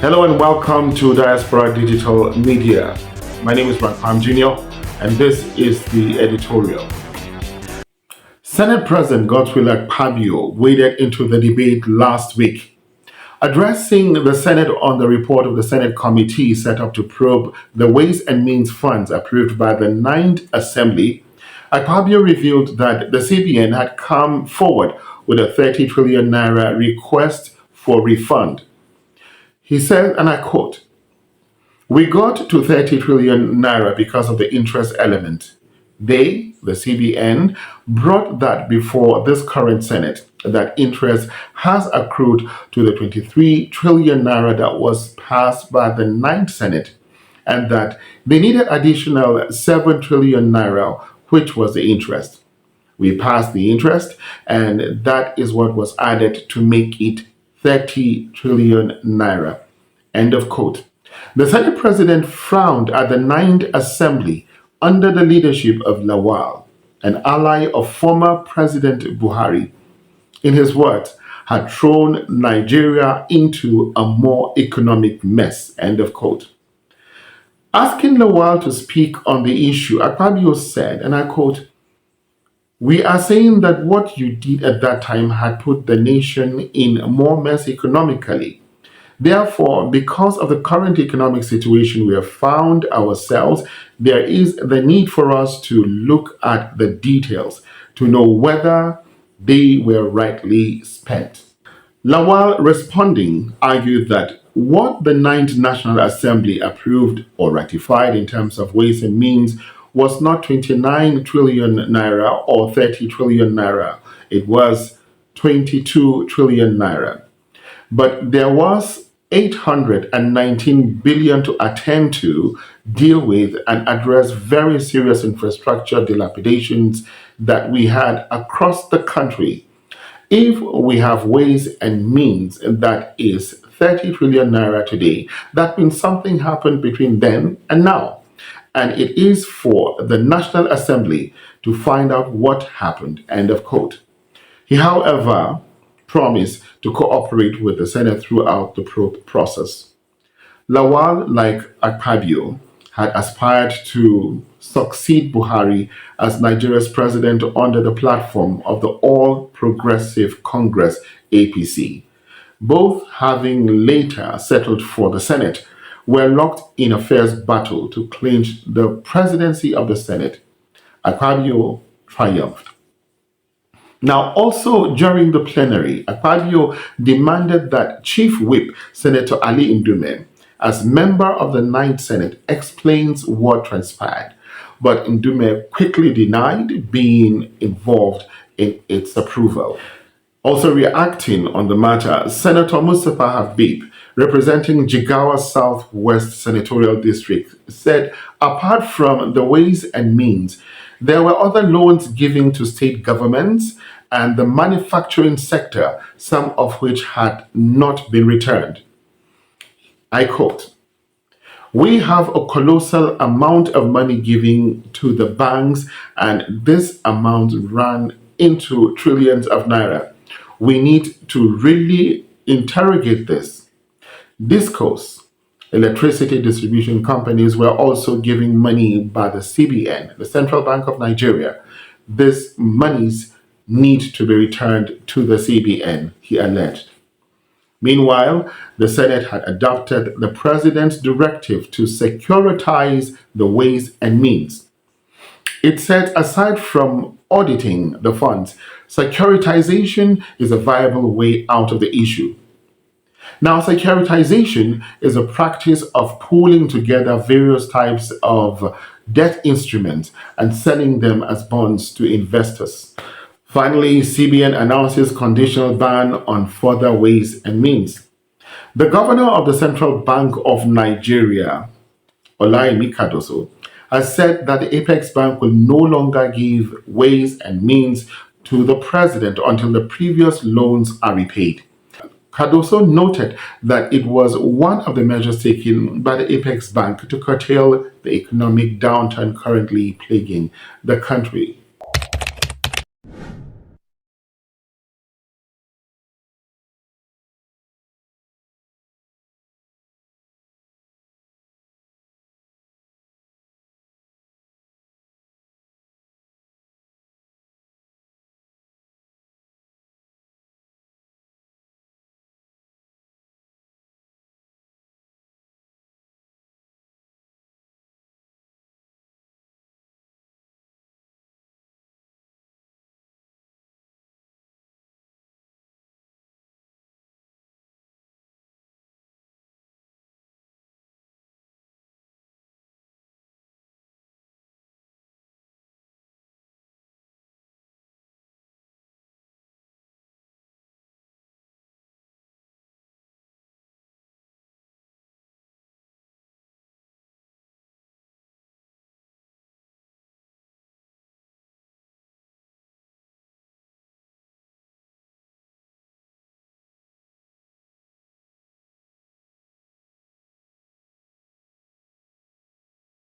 Hello and welcome to Diaspora Digital Media. My name is Akpabio Jr. and this is the editorial. Senate President Akpabio waded into the debate last week. Addressing the Senate on the report of the Senate committee set up to probe the Ways and Means funds approved by the Ninth Assembly, Akpabio revealed that the CBN had come forward with a 30 trillion naira request for refund. He said, and I quote, "We got to 30 trillion naira because of the interest element. They, the CBN, brought that before this current Senate, that interest has accrued to the 23 trillion naira that was passed by the Ninth Senate, and that they needed additional 7 trillion naira, which was the interest. We passed the interest, and that is what was added to make it 30 trillion naira. End of quote. The Senate President frowned at the Ninth Assembly under the leadership of Lawan, an ally of former President Buhari. In his words, had thrown Nigeria into a more economic mess. End of quote. Asking Lawan to speak on the issue, Akpabio said, and I quote, "We are saying that what you did at that time had put the nation in more mess economically. Therefore, because of the current economic situation we have found ourselves, there is the need for us to look at the details to know whether they were rightly spent." Lawal, responding, argued that what the Ninth National Assembly approved or ratified in terms of Ways and Means was not 29 trillion naira or 30 trillion naira. It was 22 trillion naira. But there was 819 billion to attend to, deal with, and address very serious infrastructure dilapidations that we had across the country. If we have Ways and Means that is 30 trillion naira today, that means something happened between then and now. And it is for the National Assembly to find out what happened. End of quote. He, however, promised to cooperate with the Senate throughout the process. Lawal, like Akpabio, had aspired to succeed Buhari as Nigeria's president under the platform of the All Progressive Congress (APC). Both, having later settled for the Senate, were locked in a fierce battle to clinch the presidency of the Senate. Akpabio triumphed. Now, also during the plenary, Akpabio demanded that Chief Whip Senator Ali Ndume, as member of the Ninth Senate, explains what transpired. But Ndume quickly denied being involved in its approval. Also reacting on the matter, Senator Mustapha Habib, representing Jigawa Southwest Senatorial District, said apart from the Ways and Means, there were other loans given to state governments and the manufacturing sector, some of which had not been returned. I quote, "We have a colossal amount of money given to the banks, and this amount ran into trillions of naira. We need to really interrogate this. Discos, electricity distribution companies were also giving money by the CBN, the Central Bank of Nigeria. These monies need to be returned to the CBN," he alleged. Meanwhile, the Senate had adopted the president's directive to securitize the Ways and Means. It said aside from auditing the funds, securitization is a viable way out of the issue. Now, securitization is a practice of pooling together various types of debt instruments and selling them as bonds to investors. Finally, CBN announces conditional ban on further Ways and Means. The governor of the Central Bank of Nigeria, Olayemi, has said that the Apex Bank will no longer give Ways and Means to the president until the previous loans are repaid. Cardoso noted that it was one of the measures taken by the Apex Bank to curtail the economic downturn currently plaguing the country.